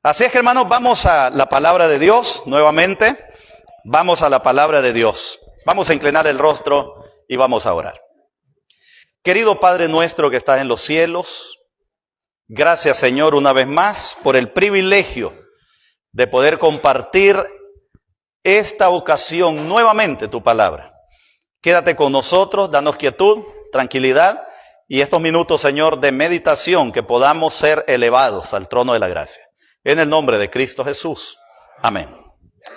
Así es que, hermanos, vamos a la palabra de Dios nuevamente. Vamos a la palabra de Dios. Vamos a inclinar el rostro y vamos a orar. Querido Padre nuestro que estás en los cielos, gracias, Señor, una vez más por el privilegio de poder compartir esta ocasión nuevamente tu palabra. Quédate con nosotros, danos quietud, tranquilidad y estos minutos, Señor, de meditación, que podamos ser elevados al trono de la gracia. En el nombre de Cristo Jesús. Amén.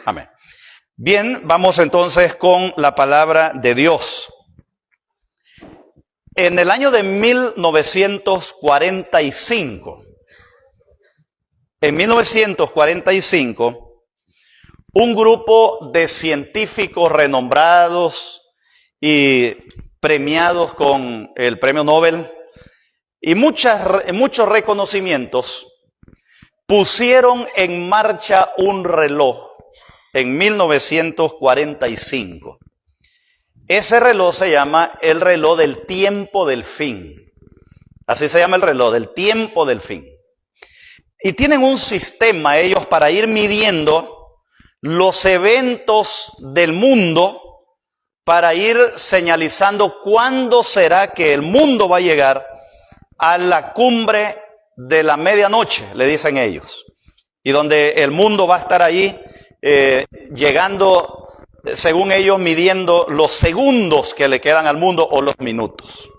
Amén. Bien, vamos entonces con la palabra de Dios. En el año de 1945, un grupo de científicos renombrados y premiados con el premio Nobel y muchos reconocimientos pusieron en marcha un reloj en 1945. Ese reloj se llama el reloj del tiempo del fin. Así se llama el reloj del tiempo del fin. Y tienen un sistema ellos para ir midiendo los eventos del mundo, para ir señalizando cuándo será que el mundo va a llegar a la cumbre de la medianoche, le dicen ellos. Y donde el mundo va a estar ahí llegando, según ellos, midiendo los segundos que le quedan al mundo o los minutos.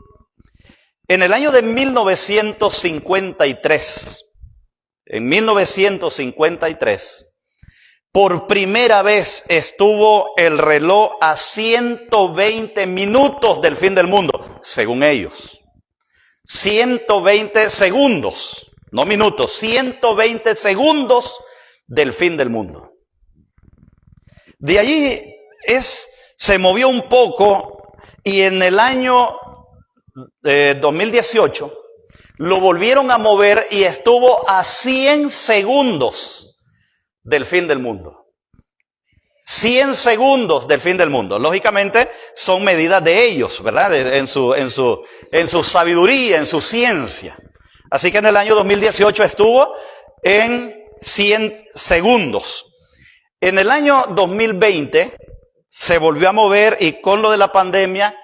En el año de 1953, por primera vez estuvo el reloj a 120 minutos del fin del mundo, según ellos. 120 segundos, no minutos, 120 segundos del fin del mundo. De allí se movió un poco y en el año 2018 lo volvieron a mover y estuvo a 100 segundos del fin del mundo. 100 segundos del fin del mundo. Lógicamente son medidas de ellos, ¿verdad? En su sabiduría, en su ciencia. Así que en el año 2018 estuvo en 100 segundos. En el año 2020 se volvió a mover y con lo de la pandemia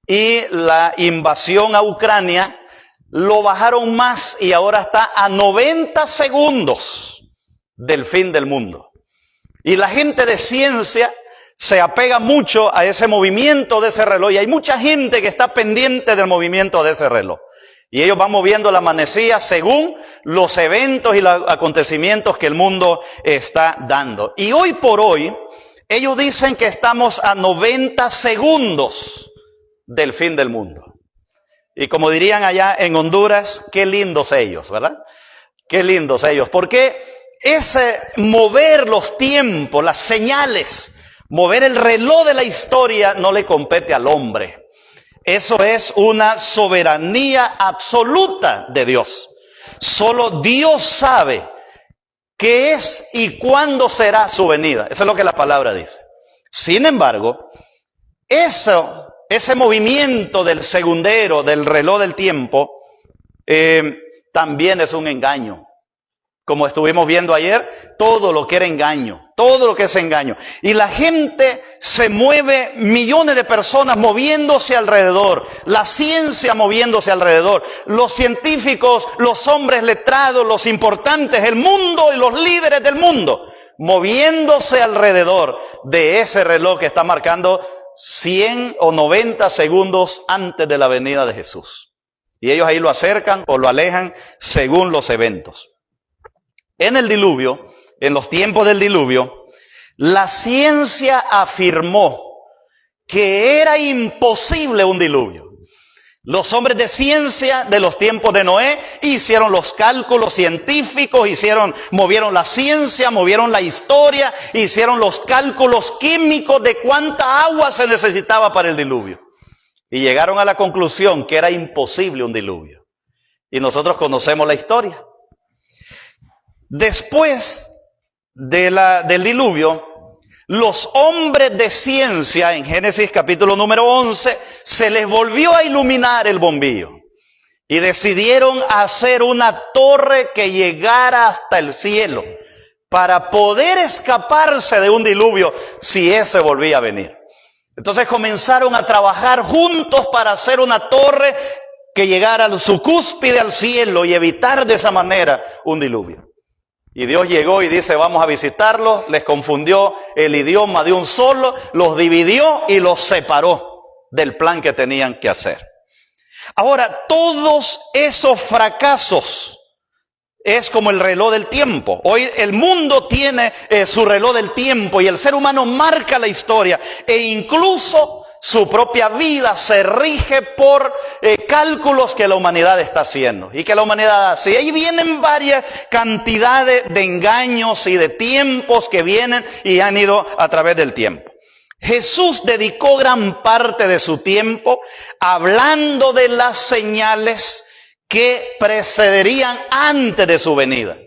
y la invasión a Ucrania lo bajaron más y ahora está a 90 segundos del fin del mundo. Y la gente de ciencia se apega mucho a ese movimiento de ese reloj y hay mucha gente que está pendiente del movimiento de ese reloj. Y ellos van moviendo la manecilla según los eventos y los acontecimientos que el mundo está dando. Y hoy por hoy, ellos dicen que estamos a 90 segundos del fin del mundo. Y como dirían allá en Honduras, qué lindos ellos, ¿verdad? Qué lindos ellos. Porque ese mover los tiempos, las señales, mover el reloj de la historia no le compete al hombre. Eso es una soberanía absoluta de Dios. Solo Dios sabe qué es y cuándo será su venida. Eso es lo que la palabra dice. Sin embargo, ese movimiento del segundero, del reloj del tiempo, también es un engaño. Como estuvimos viendo ayer, todo lo que era engaño, todo lo que es engaño. Y la gente se mueve, millones de personas moviéndose alrededor, la ciencia moviéndose alrededor, los científicos, los hombres letrados, los importantes, el mundo y los líderes del mundo, moviéndose alrededor de ese reloj que está marcando 100 o 90 segundos antes de la venida de Jesús. Y ellos ahí lo acercan o lo alejan según los eventos. En el diluvio, en los tiempos del diluvio, la ciencia afirmó que era imposible un diluvio. Los hombres de ciencia de los tiempos de Noé hicieron los cálculos científicos, movieron la ciencia, movieron la historia, hicieron los cálculos químicos de cuánta agua se necesitaba para el diluvio. Y llegaron a la conclusión que era imposible un diluvio. Y nosotros conocemos la historia. Después del diluvio, los hombres de ciencia, en Génesis capítulo número 11, se les volvió a iluminar el bombillo. y decidieron hacer una torre que llegara hasta el cielo para poder escaparse de un diluvio si ese volvía a venir. Entonces comenzaron a trabajar juntos para hacer una torre que llegara a su cúspide al cielo y evitar de esa manera un diluvio. Y Dios llegó y dice, vamos a visitarlos, les confundió el idioma de un solo, los dividió y los separó del plan que tenían que hacer. Ahora, todos esos fracasos es como el reloj del tiempo. Hoy el mundo tiene su reloj del tiempo y el ser humano marca la historia e incluso su propia vida se rige por cálculos que la humanidad está haciendo y que la humanidad hace. Y ahí vienen varias cantidades de engaños y de tiempos que vienen y han ido a través del tiempo. Jesús dedicó gran parte de su tiempo hablando de las señales que precederían antes de su venida.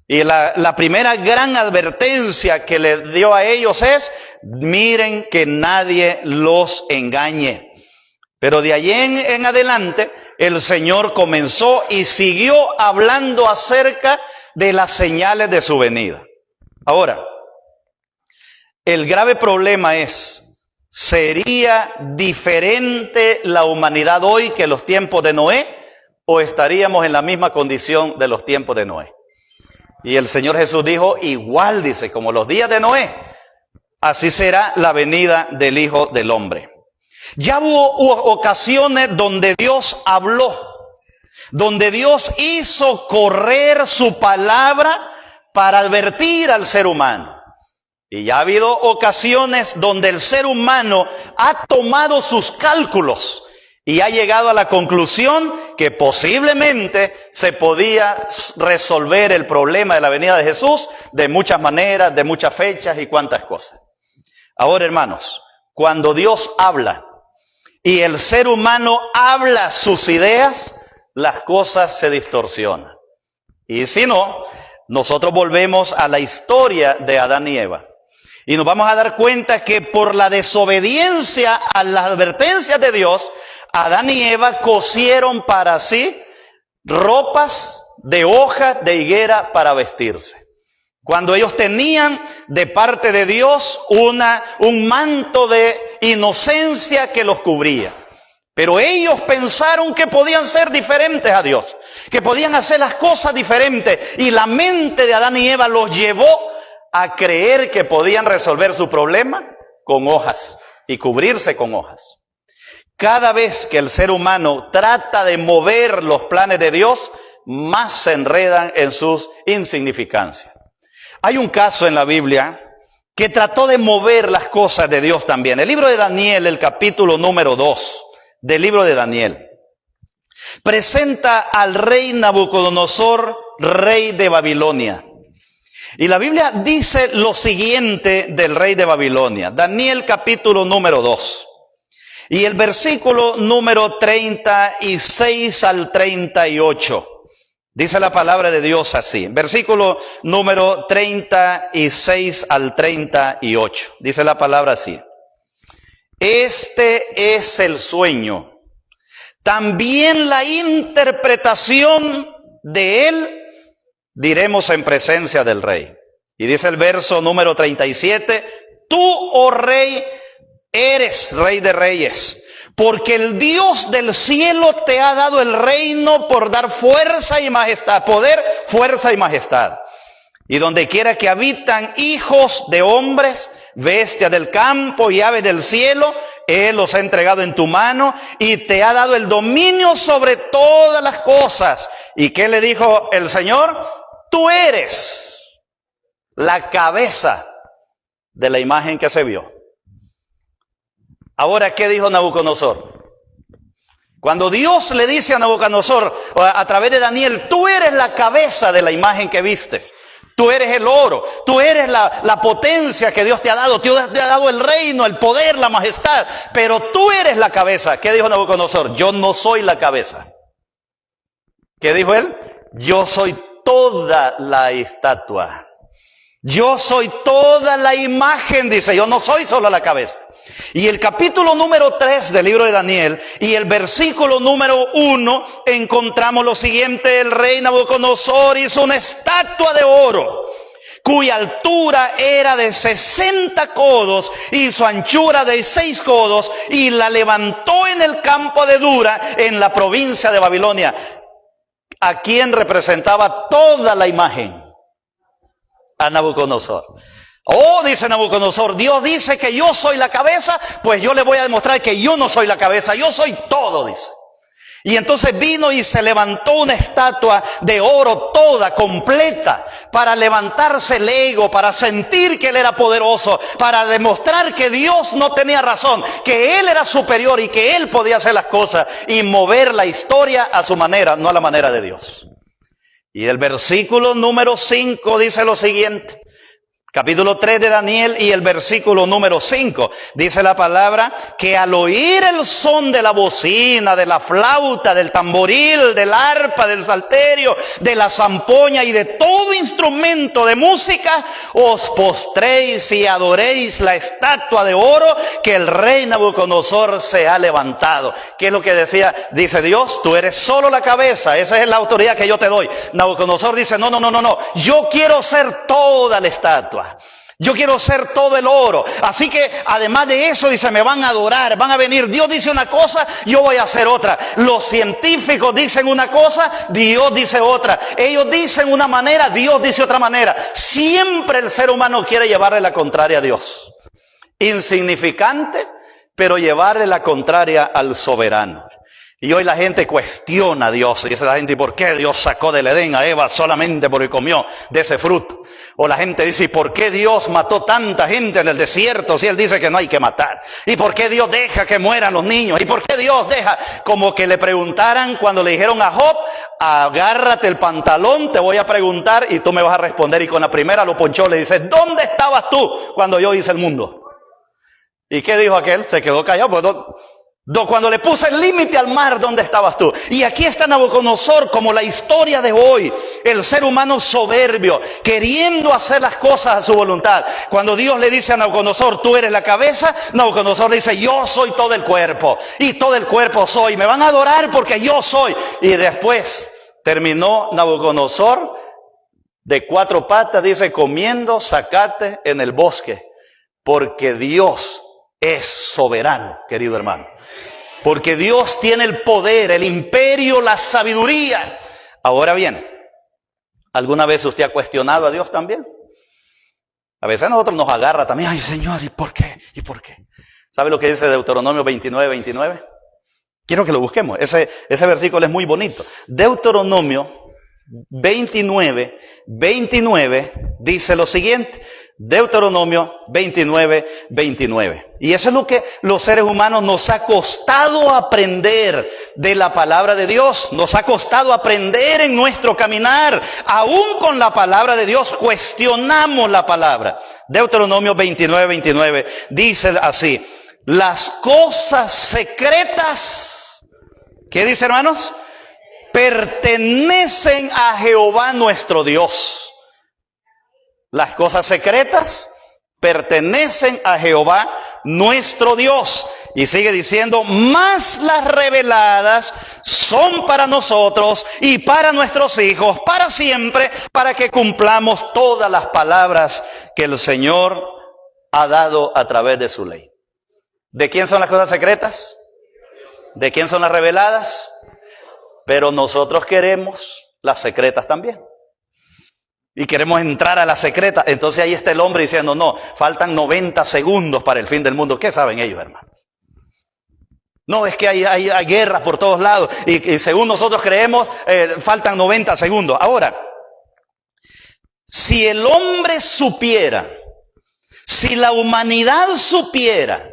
Y la primera gran advertencia que le dio a ellos es, miren que nadie los engañe. Pero de allí en adelante, el Señor comenzó y siguió hablando acerca de las señales de su venida. Ahora, el grave problema es, ¿sería diferente la humanidad hoy que los tiempos de Noé? ¿O estaríamos en la misma condición de los tiempos de Noé? Y el Señor Jesús dijo, igual, dice, como los días de Noé, así será la venida del Hijo del Hombre. Ya hubo ocasiones donde Dios habló, donde Dios hizo correr su palabra para advertir al ser humano. Y ya ha habido ocasiones donde el ser humano ha tomado sus cálculos y ha llegado a la conclusión que posiblemente se podía resolver el problema de la venida de Jesús de muchas maneras, de muchas fechas y cuantas cosas. Ahora, hermanos, cuando Dios habla y el ser humano habla sus ideas, las cosas se distorsionan. Y si no, nosotros volvemos a la historia de Adán y Eva. Y nos vamos a dar cuenta que por la desobediencia a las advertencias de Dios, Adán y Eva cosieron para sí ropas de hojas de higuera para vestirse. Cuando ellos tenían de parte de Dios un manto de inocencia que los cubría. Pero ellos pensaron que podían ser diferentes a Dios, que podían hacer las cosas diferentes. Y la mente de Adán y Eva los llevó a creer que podían resolver su problema con hojas y cubrirse con hojas. Cada vez que el ser humano trata de mover los planes de Dios, más se enredan en sus insignificancias. Hay un caso en la Biblia que trató de mover las cosas de Dios también. El libro de Daniel, el capítulo número 2 del libro de Daniel, presenta al rey Nabucodonosor, rey de Babilonia. Y la Biblia dice lo siguiente del rey de Babilonia. Daniel capítulo número 2. Y el versículo número 36 al 38. Dice la palabra de Dios así. Versículo número 36 al 38. Dice la palabra así. Este es el sueño. También la interpretación de él diremos en presencia del rey. Y dice el verso número 37. Tú, oh rey, eres rey de reyes, porque el Dios del cielo te ha dado el reino por dar fuerza y majestad, poder, fuerza y majestad. Y donde quiera que habitan hijos de hombres, bestias del campo y aves del cielo, Él los ha entregado en tu mano y te ha dado el dominio sobre todas las cosas. ¿Y qué le dijo el Señor? Tú eres la cabeza de la imagen que se vio. Ahora, ¿qué dijo Nabucodonosor? Cuando Dios le dice a Nabucodonosor, a través de Daniel, tú eres la cabeza de la imagen que viste. Tú eres el oro, tú eres la potencia que Dios te ha dado. Dios te ha dado el reino, el poder, la majestad. Pero tú eres la cabeza. ¿Qué dijo Nabucodonosor? Yo no soy la cabeza. ¿Qué dijo él? Yo soy toda la estatua. Yo soy toda la imagen, dice. Yo no soy solo la cabeza. Y el capítulo número 3 del libro de Daniel y el versículo número 1 encontramos lo siguiente: el rey Nabucodonosor hizo una estatua de oro, cuya altura era de 60 codos y su anchura de 6 codos, y la levantó en el campo de Dura, en la provincia de Babilonia. ¿A quién representaba toda la imagen? A Nabucodonosor. Oh, dice Nabucodonosor, Dios dice que yo soy la cabeza, pues yo le voy a demostrar que yo no soy la cabeza, yo soy todo, dice. Y entonces vino y se levantó una estatua de oro toda, completa, para levantarse el ego, para sentir que él era poderoso, para demostrar que Dios no tenía razón, que él era superior y que él podía hacer las cosas y mover la historia a su manera, no a la manera de Dios. Y el versículo número 5 dice lo siguiente. Capítulo 3 de Daniel y el versículo número 5. Dice la palabra que al oír el son de la bocina, de la flauta, del tamboril, del arpa, del salterio, de la zampoña y de todo instrumento de música, os postréis y adoréis la estatua de oro que el rey Nabucodonosor se ha levantado. ¿Qué es lo que decía? Dice Dios, tú eres solo la cabeza, esa es la autoridad que yo te doy. Nabucodonosor dice, no, yo quiero ser toda la estatua. Yo quiero ser todo el oro. Así que además de eso, dice, me van a adorar, van a venir. Dios dice una cosa, yo voy a hacer otra. Los científicos dicen una cosa, Dios dice otra. Ellos dicen una manera, Dios dice otra manera. Siempre el ser humano quiere llevarle la contraria a Dios. Insignificante, pero llevarle la contraria al soberano. Y hoy la gente cuestiona a Dios. Dice la gente, ¿y por qué Dios sacó del Edén a Eva solamente porque comió de ese fruto? O la gente dice, ¿y por qué Dios mató tanta gente en el desierto si Él dice que no hay que matar? ¿Y por qué Dios deja que mueran los niños? ¿Y por qué Dios deja? Como que le preguntaran cuando le dijeron a Job, agárrate el pantalón, te voy a preguntar y tú me vas a responder. Y con la primera lo ponchó, le dice, ¿dónde estabas tú cuando yo hice el mundo? ¿Y qué dijo aquel? Se quedó callado, pues cuando le puse el límite al mar, ¿dónde estabas tú? Y aquí está Nabucodonosor como la historia de hoy. El ser humano soberbio, queriendo hacer las cosas a su voluntad. Cuando Dios le dice a Nabucodonosor, tú eres la cabeza, Nabucodonosor dice, yo soy todo el cuerpo. Y todo el cuerpo soy. Me van a adorar porque yo soy. Y después terminó Nabucodonosor de 4 patas, dice, comiendo zacate en el bosque. Porque Dios es soberano, querido hermano. Porque Dios tiene el poder, el imperio, la sabiduría. Ahora bien, ¿alguna vez usted ha cuestionado a Dios también? A veces a nosotros nos agarra también. Ay, Señor, ¿y por qué? ¿Y por qué? ¿Sabe lo que dice Deuteronomio 29:29? Quiero que lo busquemos. Ese versículo es muy bonito. Deuteronomio 29:29 dice lo siguiente. Deuteronomio 29:29. Y eso es lo que los seres humanos nos ha costado aprender de la palabra de Dios. Nos ha costado aprender en nuestro caminar. Aún con la palabra de Dios cuestionamos la palabra. Deuteronomio 29:29 dice así. Las cosas secretas, ¿qué dice, hermanos? Pertenecen a Jehová nuestro Dios. Las cosas secretas pertenecen a Jehová nuestro Dios. Y sigue diciendo, más las reveladas son para nosotros y para nuestros hijos, para siempre, para que cumplamos todas las palabras que el Señor ha dado a través de su ley. ¿De quién son las cosas secretas? ¿De quién son las reveladas? Pero nosotros queremos las secretas también. Y queremos entrar a la secreta. Entonces ahí está el hombre diciendo, no, faltan 90 segundos para el fin del mundo. ¿Qué saben ellos, hermanos? No, es que hay guerras por todos lados. Y según nosotros creemos, faltan 90 segundos. Ahora, si el hombre supiera, si la humanidad supiera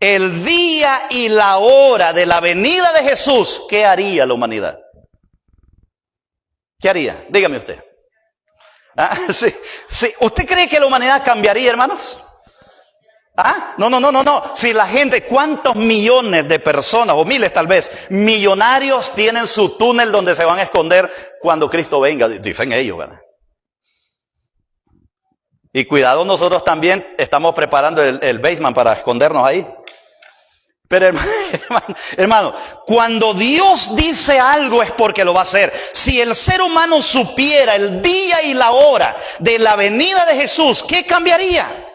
el día y la hora de la venida de Jesús, ¿qué haría la humanidad? ¿Qué haría? Dígame usted. Ah, sí. ¿Usted cree que la humanidad cambiaría, hermanos? Ah, no. Si la gente, ¿cuántos millones de personas, o miles tal vez, millonarios tienen su túnel donde se van a esconder cuando Cristo venga? Dicen ellos, ¿verdad? Y cuidado, nosotros también estamos preparando el basement para escondernos ahí. Pero hermano, cuando Dios dice algo es porque lo va a hacer. Si el ser humano supiera el día y la hora de la venida de Jesús, ¿qué cambiaría?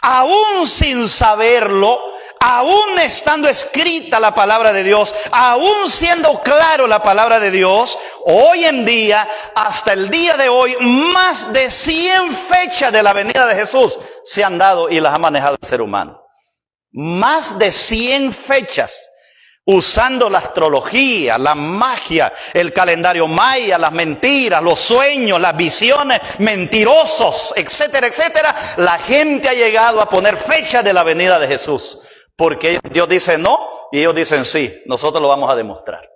Aún sin saberlo, aún estando escrita la palabra de Dios, aún siendo claro la palabra de Dios, hoy en día, hasta el día de hoy, más de 100 fechas de la venida de Jesús se han dado y las ha manejado el ser humano. Más de 100 fechas, usando la astrología, la magia, el calendario maya, las mentiras, los sueños, las visiones, mentirosos, etcétera, etcétera. La gente ha llegado a poner fecha de la venida de Jesús. Porque Dios dice no y ellos dicen sí, nosotros lo vamos a demostrar.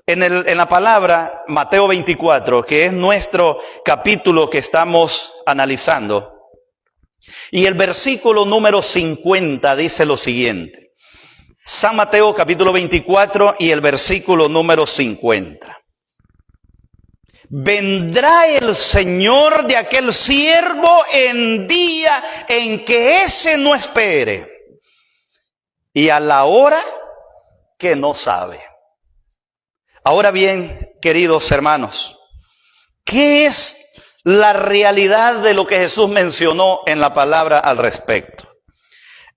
En la palabra Mateo 24, que es nuestro capítulo que estamos analizando, y el versículo número 50 dice lo siguiente. San Mateo capítulo 24 y el versículo número 50. Vendrá el Señor de aquel siervo en día en que ese no espere, y a la hora que no sabe. Ahora bien, queridos hermanos, ¿qué es la realidad de lo que Jesús mencionó en la palabra al respecto?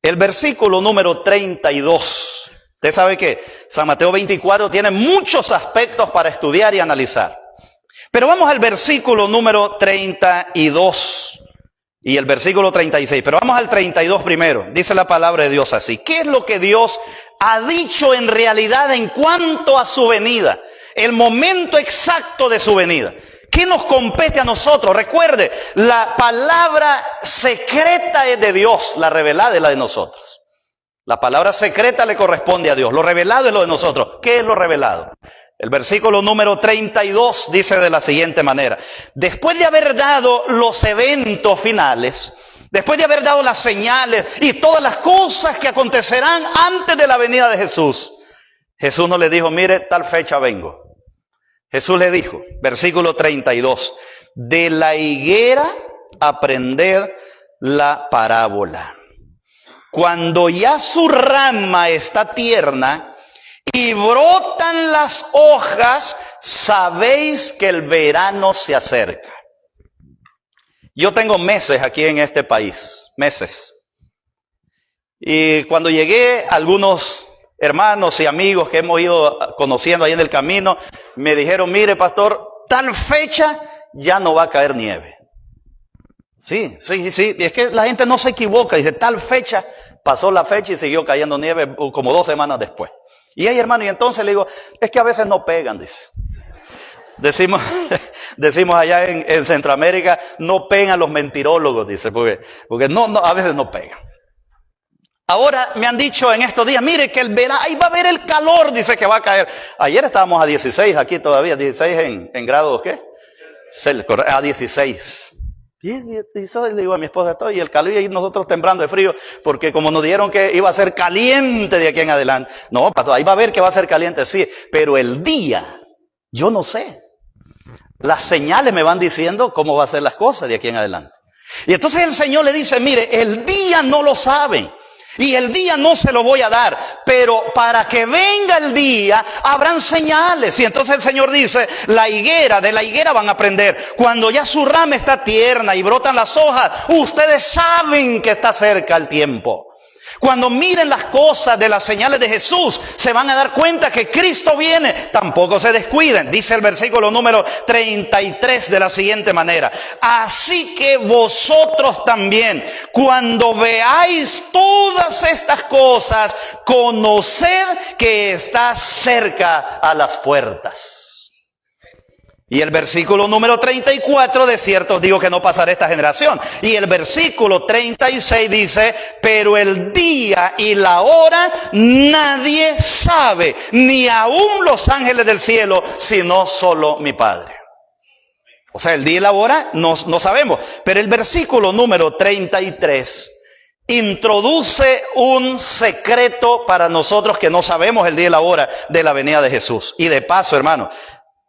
El versículo número 32. Usted sabe que San Mateo 24 tiene muchos aspectos para estudiar y analizar. Pero vamos al versículo número 32. Y el versículo 36, pero vamos al 32 primero. Dice la palabra de Dios así. ¿Qué es lo que Dios ha dicho en realidad en cuanto a su venida? El momento exacto de su venida. ¿Qué nos compete a nosotros? Recuerde, la palabra secreta es de Dios, la revelada es la de nosotros. La palabra secreta le corresponde a Dios, lo revelado es lo de nosotros. ¿Qué es lo revelado? El versículo número 32 dice de la siguiente manera. Después de haber dado los eventos finales, después de haber dado las señales y todas las cosas que acontecerán antes de la venida de Jesús, Jesús no le dijo, mire, tal fecha vengo. Jesús le dijo, versículo 32, de la higuera aprended la parábola. Cuando ya su rama está tierna y brotan las hojas, sabéis que el verano se acerca. Yo tengo meses aquí en este país, meses. Y cuando llegué, algunos hermanos y amigos que hemos ido conociendo ahí en el camino, me dijeron, mire pastor, tal fecha ya no va a caer nieve. Sí, y es que la gente no se equivoca, dice tal fecha, pasó la fecha y siguió cayendo nieve como 2 semanas después. Y hay hermano, y entonces le digo, es que a veces no pegan, dice. Decimos allá en Centroamérica, no pegan los mentirólogos, dice, porque no, a veces no pegan. Ahora me han dicho en estos días, mire que el verano, ahí va a haber el calor, dice que va a caer. Ayer estábamos a 16 aquí todavía, 16 en grados, ¿qué? A 16. Y eso le digo a mi esposa, y el calor, y nosotros temblando de frío, porque como nos dijeron que iba a ser caliente de aquí en adelante. No, pastor, ahí va a ver que va a ser caliente, sí, pero el día, yo no sé. Las señales me van diciendo cómo va a ser las cosas de aquí en adelante. Y entonces el Señor le dice, mire, el día no lo saben. Y el día no se lo voy a dar, pero para que venga el día habrán señales. Y entonces el Señor dice, de la higuera van a aprender. Cuando ya su rama está tierna y brotan las hojas, ustedes saben que está cerca el tiempo. Cuando miren las cosas de las señales de Jesús, se van a dar cuenta que Cristo viene. Tampoco se descuiden. Dice el versículo número 33 de la siguiente manera. Así que vosotros también, cuando veáis todas estas cosas, conoced que está cerca a las puertas. Y el versículo número 34, de cierto os digo que no pasará esta generación. Y el versículo 36 dice, pero el día y la hora nadie sabe, ni aun los ángeles del cielo, sino solo mi Padre. O sea, el día y la hora no sabemos. Pero el versículo número 33 introduce un secreto para nosotros que no sabemos el día y la hora de la venida de Jesús. Y de paso, hermano,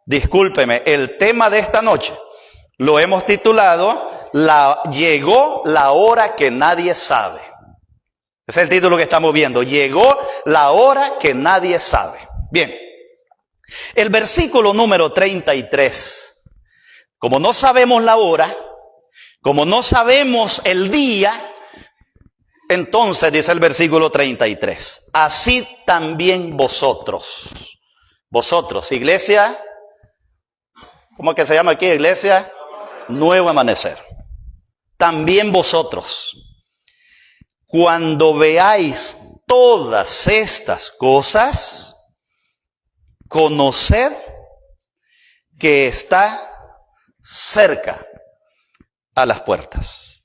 discúlpeme, el tema de esta noche lo hemos titulado llegó la hora que nadie sabe. Ese es el título que estamos viendo. Llegó la hora que nadie sabe. Bien. El versículo número 33. Como no sabemos la hora, como no sabemos el día, entonces dice el versículo 33. Así también vosotros. Vosotros, iglesia, ¿cómo es que se llama aquí? Iglesia Nuevo Amanecer. También vosotros, cuando veáis todas estas cosas, conoced que está cerca a las puertas.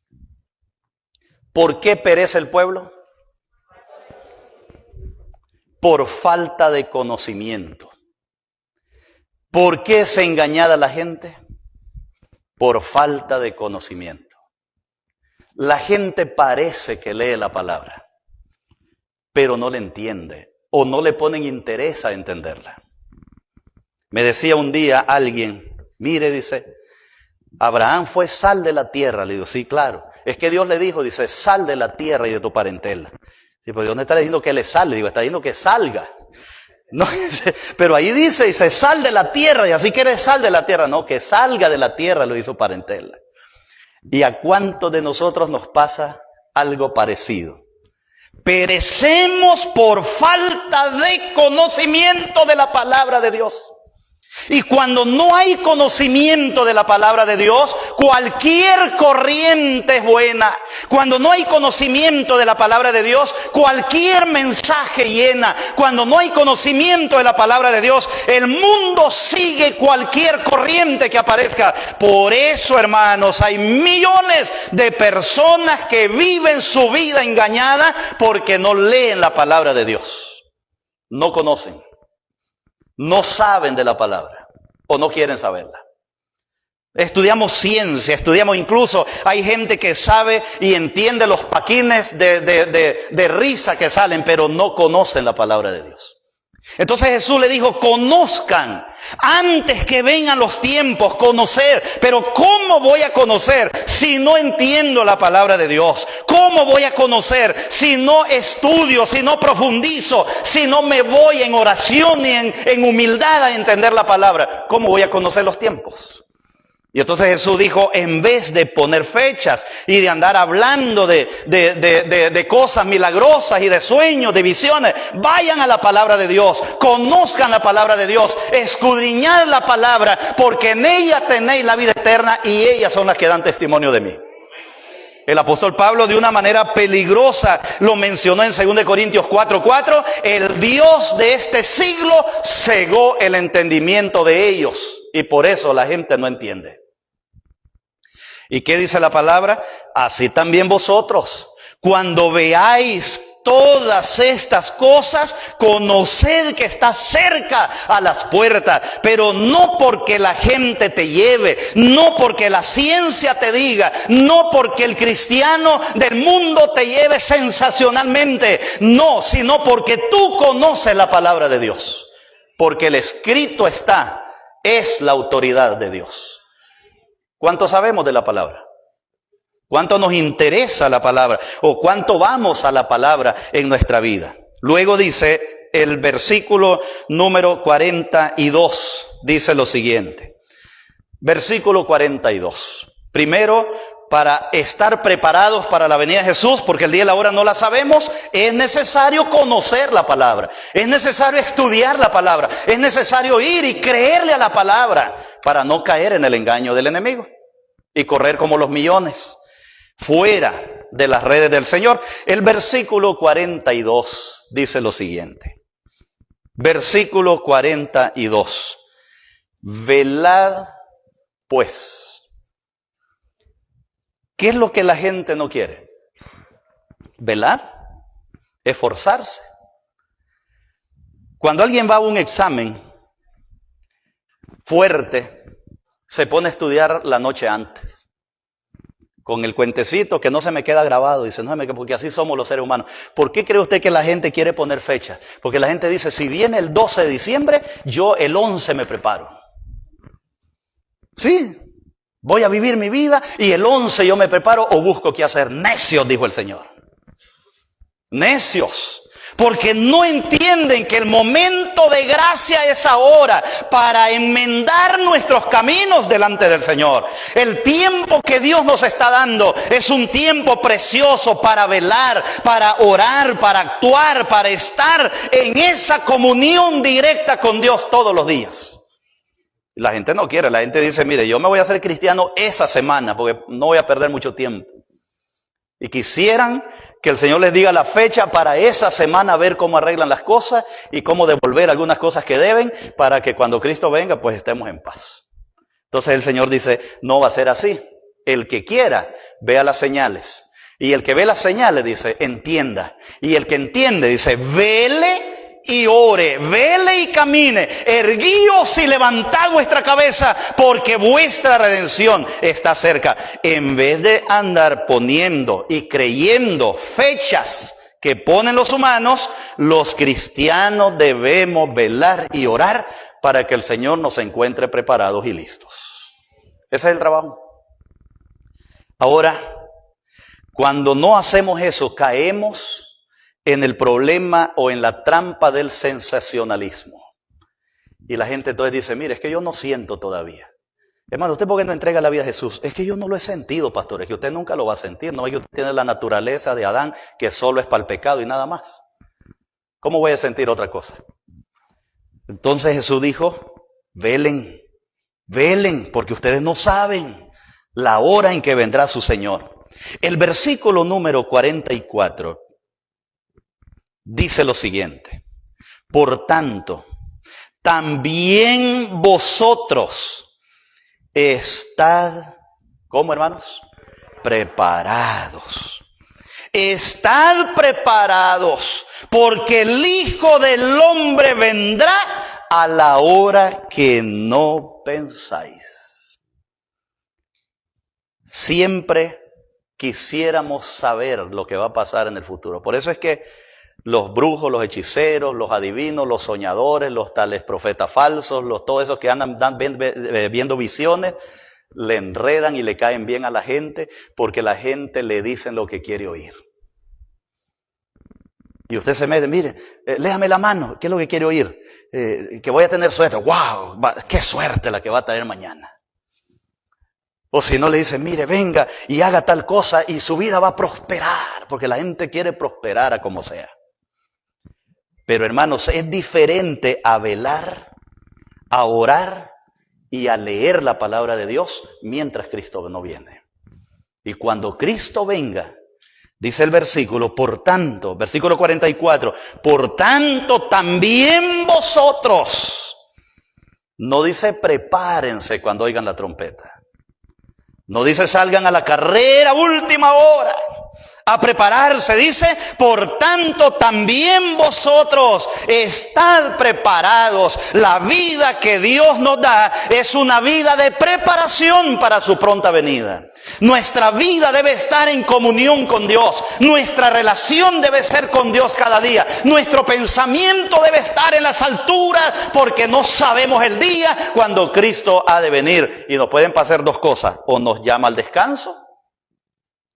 ¿Por qué perece el pueblo? Por falta de conocimiento. ¿Por qué es engañada la gente? Por falta de conocimiento. La gente parece que lee la palabra, pero no la entiende o no le ponen interés a entenderla. Me decía un día alguien, mire, dice, Abraham fue sal de la tierra. Le digo, sí, claro. Es que Dios le dijo, dice, sal de la tierra y de tu parentela. Digo, ¿de dónde está diciendo que le sale? Digo, está diciendo que salga. No, pero ahí dice, sal de la tierra, y así que eres sal de la tierra. No, que salga de la tierra, lo hizo parentela. ¿Y a cuántos de nosotros nos pasa algo parecido? Perecemos por falta de conocimiento de la palabra de Dios. Y cuando no hay conocimiento de la palabra de Dios, cualquier corriente es buena. Cuando no hay conocimiento de la palabra de Dios, cualquier mensaje llena. Cuando no hay conocimiento de la palabra de Dios, el mundo sigue cualquier corriente que aparezca. Por eso, hermanos, hay millones de personas que viven su vida engañada porque no leen la palabra de Dios. No conocen. No saben de la palabra o no quieren saberla. Estudiamos ciencia, estudiamos incluso, hay gente que sabe y entiende los paquines de risa que salen, pero no conocen la palabra de Dios. Entonces Jesús le dijo, conozcan, antes que vengan los tiempos, conocer. Pero ¿cómo voy a conocer si no entiendo la palabra de Dios? ¿Cómo voy a conocer si no estudio, si no profundizo, si no me voy en oración y en humildad a entender la palabra? ¿Cómo voy a conocer los tiempos? Y entonces Jesús dijo, en vez de poner fechas y de andar hablando de cosas milagrosas y de sueños, de visiones, vayan a la palabra de Dios, conozcan la palabra de Dios, escudriñad la palabra, porque en ella tenéis la vida eterna y ellas son las que dan testimonio de mí. El apóstol Pablo de una manera peligrosa lo mencionó en 2 Corintios 4:4, el Dios de este siglo cegó el entendimiento de ellos y por eso la gente no entiende. ¿Y qué dice la palabra? Así también vosotros, cuando veáis todas estas cosas, conoced que está cerca a las puertas, pero no porque la gente te lleve, no porque la ciencia te diga, no porque el cristiano del mundo te lleve sensacionalmente, no, sino porque tú conoces la palabra de Dios, porque el escrito está, es la autoridad de Dios. ¿Cuánto sabemos de la palabra? ¿Cuánto nos interesa la palabra? ¿O cuánto vamos a la palabra en nuestra vida? Luego dice el versículo número 42, dice lo siguiente. Versículo 42. Primero, para estar preparados para la venida de Jesús, porque el día y la hora no la sabemos, es necesario conocer la palabra, es necesario estudiar la palabra, es necesario ir y creerle a la palabra para no caer en el engaño del enemigo y correr como los millones fuera de las redes del Señor. El versículo 42 dice lo siguiente. Versículo 42. Velad pues. ¿Qué es lo que la gente no quiere? Velar, esforzarse. Cuando alguien va a un examen fuerte, se pone a estudiar la noche antes. Con el cuentecito que no se me queda grabado, dice, no, porque así somos los seres humanos. ¿Por qué cree usted que la gente quiere poner fecha? Porque la gente dice, si viene el 12 de diciembre, yo el 11 me preparo. Sí. Voy a vivir mi vida y el 11 yo me preparo o busco qué hacer. Necios, dijo el Señor. Necios. Porque no entienden que el momento de gracia es ahora para enmendar nuestros caminos delante del Señor. El tiempo que Dios nos está dando es un tiempo precioso para velar, para orar, para actuar, para estar en esa comunión directa con Dios todos los días. La gente no quiere, la gente dice, mire, yo me voy a hacer cristiano esa semana porque no voy a perder mucho tiempo. Y quisieran que el Señor les diga la fecha para esa semana, ver cómo arreglan las cosas y cómo devolver algunas cosas que deben para que cuando Cristo venga, pues estemos en paz. Entonces el Señor dice, no va a ser así. El que quiera, vea las señales. Y el que ve las señales, dice, entienda. Y el que entiende, dice, vele y ore, vele y camine, erguíos y levantad vuestra cabeza, porque vuestra redención está cerca. En vez de andar poniendo y creyendo fechas que ponen los humanos, los cristianos debemos velar y orar para que el Señor nos encuentre preparados y listos. Ese es el trabajo. Ahora, cuando no hacemos eso, caemos en el problema o en la trampa del sensacionalismo. Y la gente entonces dice, mire, es que yo no siento todavía. Hermano, ¿usted por qué no entrega la vida a Jesús? Es que yo no lo he sentido, pastor, es que usted nunca lo va a sentir. No es que usted tiene la naturaleza de Adán, que solo es para el pecado y nada más. ¿Cómo voy a sentir otra cosa? Entonces Jesús dijo, velen, velen, porque ustedes no saben la hora en que vendrá su Señor. El versículo número 44 dice lo siguiente: por tanto, también vosotros estad, ¿cómo, hermanos? Preparados. Estad preparados, porque el Hijo del Hombre vendrá a la hora que no pensáis. Siempre quisiéramos saber lo que va a pasar en el futuro. Por eso es que los brujos, los hechiceros, los adivinos, los soñadores, los tales profetas falsos, todos esos que andan viendo visiones, le enredan y le caen bien a la gente porque la gente le dice lo que quiere oír. Y usted se mete, mire, léame la mano, ¿qué es lo que quiere oír? Que voy a tener suerte. ¡Wow! ¡Qué suerte la que va a tener mañana! O si no le dice, mire, venga y haga tal cosa y su vida va a prosperar, porque la gente quiere prosperar a como sea. Pero hermanos, es diferente a velar, a orar y a leer la palabra de Dios mientras Cristo no viene. Y cuando Cristo venga, dice el versículo, por tanto, versículo 44, por tanto también vosotros, no dice prepárense cuando oigan la trompeta. No dice salgan a la carrera última hora a prepararse. Dice, por tanto también vosotros estad preparados. La vida que Dios nos da es una vida de preparación para su pronta venida. Nuestra vida debe estar en comunión con Dios. Nuestra relación debe ser con Dios cada día. Nuestro pensamiento debe estar en las alturas, porque no sabemos el día cuando Cristo ha de venir. Y nos pueden pasar dos cosas: o nos llama al descanso,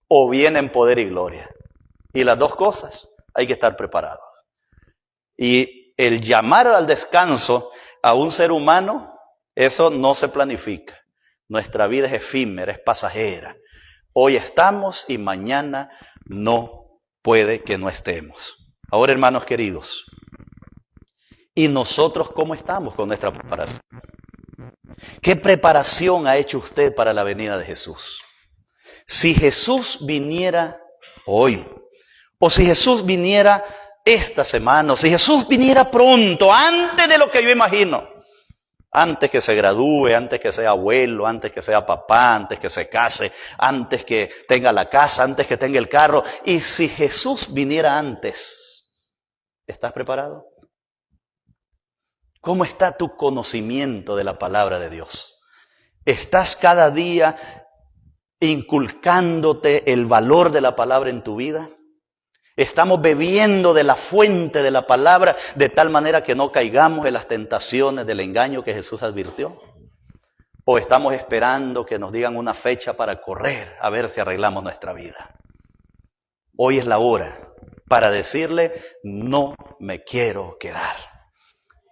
o viene en poder y gloria. Y las dos cosas hay que estar preparados. Y el llamar al descanso a un ser humano, eso no se planifica. Nuestra vida es efímera, es pasajera. Hoy estamos y mañana no puede que no estemos. Ahora, hermanos queridos, ¿y nosotros cómo estamos con nuestra preparación? ¿Qué preparación ha hecho usted para la venida de Jesús? Si Jesús viniera hoy, o si Jesús viniera esta semana, o si Jesús viniera pronto, antes de lo que yo imagino, antes que se gradúe, antes que sea abuelo, antes que sea papá, antes que se case, antes que tenga la casa, antes que tenga el carro, y si Jesús viniera antes, ¿estás preparado? ¿Cómo está tu conocimiento de la palabra de Dios? ¿Estás cada día inculcándote el valor de la palabra en tu vida? ¿Estamos bebiendo de la fuente de la palabra de tal manera que no caigamos en las tentaciones del engaño que Jesús advirtió? ¿O estamos esperando que nos digan una fecha para correr a ver si arreglamos nuestra vida? Hoy es la hora para decirle, no me quiero quedar.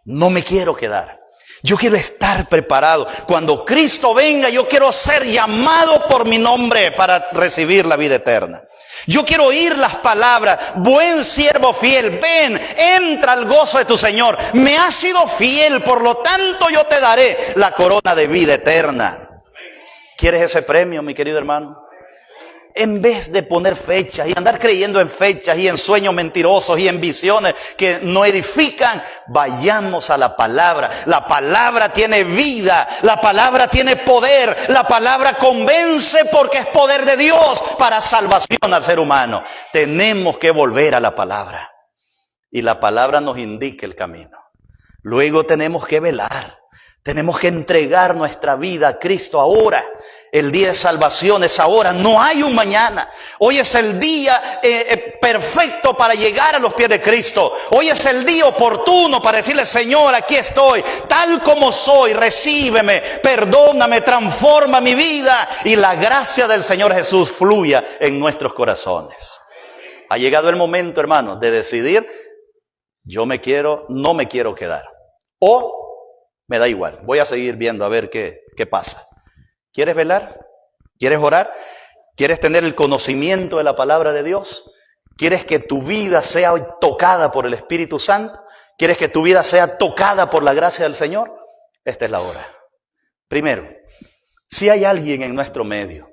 No me quiero quedar. Yo quiero estar preparado. Cuando Cristo venga, yo quiero ser llamado por mi nombre para recibir la vida eterna. Yo quiero oír las palabras, buen siervo fiel, ven, entra al gozo de tu Señor. Me has sido fiel, por lo tanto yo te daré la corona de vida eterna. ¿Quieres ese premio, mi querido hermano? En vez de poner fechas y andar creyendo en fechas y en sueños mentirosos y en visiones que no edifican, vayamos a la palabra. La palabra tiene vida, la palabra tiene poder, la palabra convence porque es poder de Dios para salvación al ser humano. Tenemos que volver a la palabra y la palabra nos indica el camino. Luego tenemos que velar. Tenemos que entregar nuestra vida a Cristo ahora. El día de salvación es ahora, no hay un mañana. Hoy es el día perfecto para llegar a los pies de Cristo. Hoy es el día oportuno para decirle, Señor, aquí estoy, tal como soy, recíbeme, perdóname, transforma mi vida. Y la gracia del Señor Jesús fluya en nuestros corazones. Ha llegado el momento, hermanos, de decidir, no me quiero quedar. O me da igual, voy a seguir viendo a ver qué pasa. ¿Quieres velar? ¿Quieres orar? ¿Quieres tener el conocimiento de la palabra de Dios? ¿Quieres que tu vida sea tocada por el Espíritu Santo? ¿Quieres que tu vida sea tocada por la gracia del Señor? Esta es la hora. Primero, si hay alguien en nuestro medio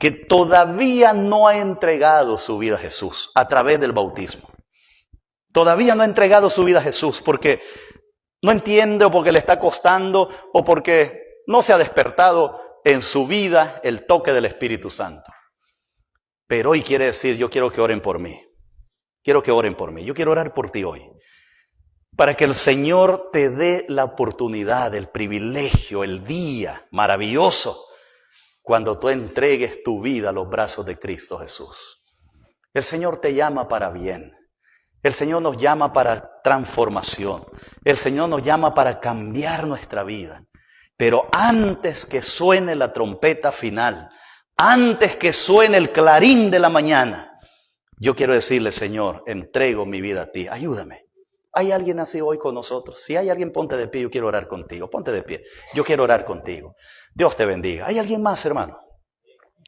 que todavía no ha entregado su vida a Jesús a través del bautismo, todavía no ha entregado su vida a Jesús porque no entiende o porque le está costando o porque no se ha despertado en su vida el toque del Espíritu Santo. Pero hoy quiere decir, yo quiero que oren por mí. Quiero que oren por mí. Yo quiero orar por ti hoy. Para que el Señor te dé la oportunidad, el privilegio, el día maravilloso cuando tú entregues tu vida a los brazos de Cristo Jesús. El Señor te llama para bien. El Señor nos llama para transformación. El Señor nos llama para cambiar nuestra vida. Pero antes que suene la trompeta final, antes que suene el clarín de la mañana, yo quiero decirle, Señor, entrego mi vida a ti. Ayúdame. ¿Hay alguien así hoy con nosotros? Si hay alguien, ponte de pie. Yo quiero orar contigo. Ponte de pie. Yo quiero orar contigo. Dios te bendiga. ¿Hay alguien más, hermano?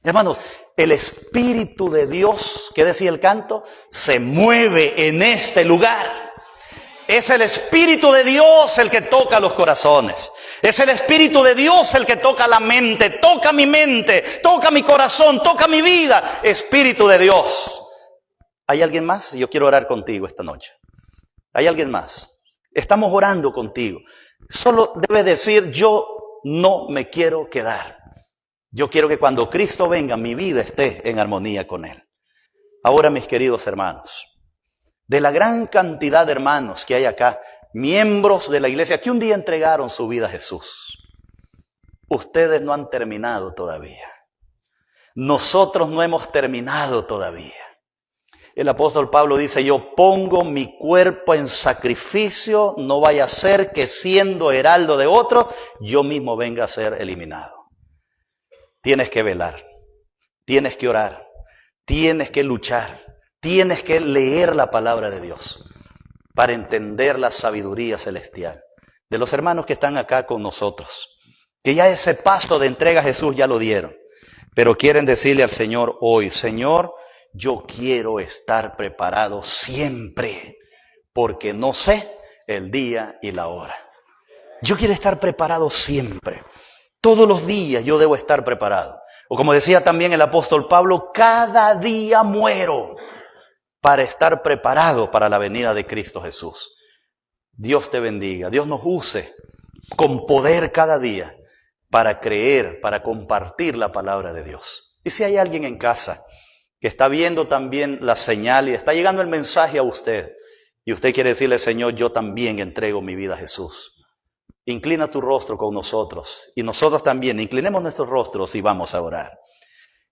Hermanos, el Espíritu de Dios, ¿qué decía el canto? Se mueve en este lugar. Es el Espíritu de Dios el que toca los corazones. Es el Espíritu de Dios el que toca la mente. Toca mi mente, toca mi corazón, toca mi vida. Espíritu de Dios. ¿Hay alguien más? Yo quiero orar contigo esta noche. ¿Hay alguien más? Estamos orando contigo. Solo debe decir, yo no me quiero quedar. Yo quiero que cuando Cristo venga, mi vida esté en armonía con Él. Ahora, mis queridos hermanos, de la gran cantidad de hermanos que hay acá, miembros de la iglesia que un día entregaron su vida a Jesús, ustedes no han terminado todavía. Nosotros no hemos terminado todavía. El apóstol Pablo dice, yo pongo mi cuerpo en sacrificio, no vaya a ser que siendo heraldo de otro, yo mismo venga a ser eliminado. Tienes que velar, tienes que orar, tienes que luchar, tienes que leer la palabra de Dios para entender la sabiduría celestial de los hermanos que están acá con nosotros, que ya ese paso de entrega a Jesús ya lo dieron, pero quieren decirle al Señor hoy, Señor, yo quiero estar preparado siempre, porque no sé el día y la hora. Yo quiero estar preparado siempre. Todos los días yo debo estar preparado. O como decía también el apóstol Pablo, cada día muero para estar preparado para la venida de Cristo Jesús. Dios te bendiga. Dios nos use con poder cada día para creer, para compartir la palabra de Dios. Y si hay alguien en casa que está viendo también la señal y está llegando el mensaje a usted, y usted quiere decirle, Señor, yo también entrego mi vida a Jesús. Inclina tu rostro con nosotros y nosotros también inclinemos nuestros rostros y vamos a orar.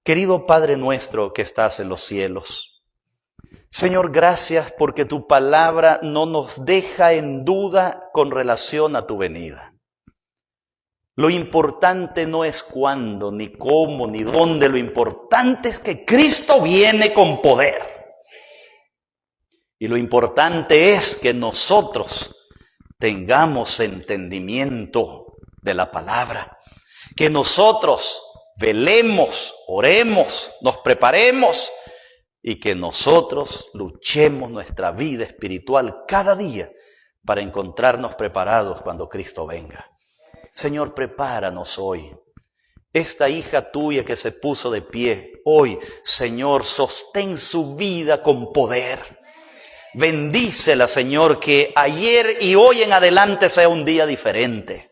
Querido Padre nuestro que estás en los cielos, Señor, gracias porque tu palabra no nos deja en duda con relación a tu venida. Lo importante no es cuándo, ni cómo, ni dónde. Lo importante es que Cristo viene con poder. Y lo importante es que nosotros tengamos entendimiento de la palabra. Que nosotros velemos, oremos, nos preparemos y que nosotros luchemos nuestra vida espiritual cada día para encontrarnos preparados cuando Cristo venga. Señor, prepáranos hoy. Esta hija tuya que se puso de pie, hoy, Señor, sostén su vida con poder. Bendícela, Señor, que ayer y hoy en adelante sea un día diferente.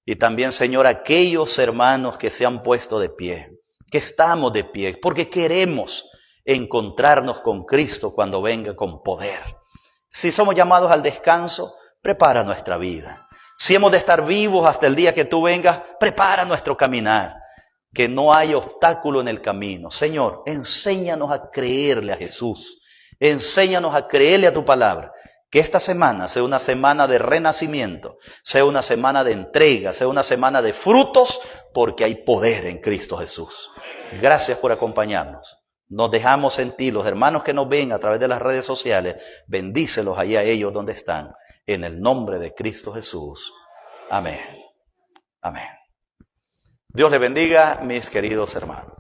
Y también, Señor, aquellos hermanos que se han puesto de pie, que estamos de pie, porque queremos encontrarnos con Cristo cuando venga con poder. Si somos llamados al descanso, prepara nuestra vida. Si hemos de estar vivos hasta el día que tú vengas, prepara nuestro caminar. Que no haya obstáculo en el camino. Señor, enséñanos a creerle a Jesús. Enséñanos a creerle a tu palabra. Que esta semana sea una semana de renacimiento, sea una semana de entrega, sea una semana de frutos, porque hay poder en Cristo Jesús. Gracias por acompañarnos. Nos dejamos en ti, los hermanos que nos ven a través de las redes sociales, bendícelos allí a ellos donde están, en el nombre de Cristo Jesús. Amén. Amén. Dios les bendiga, mis queridos hermanos.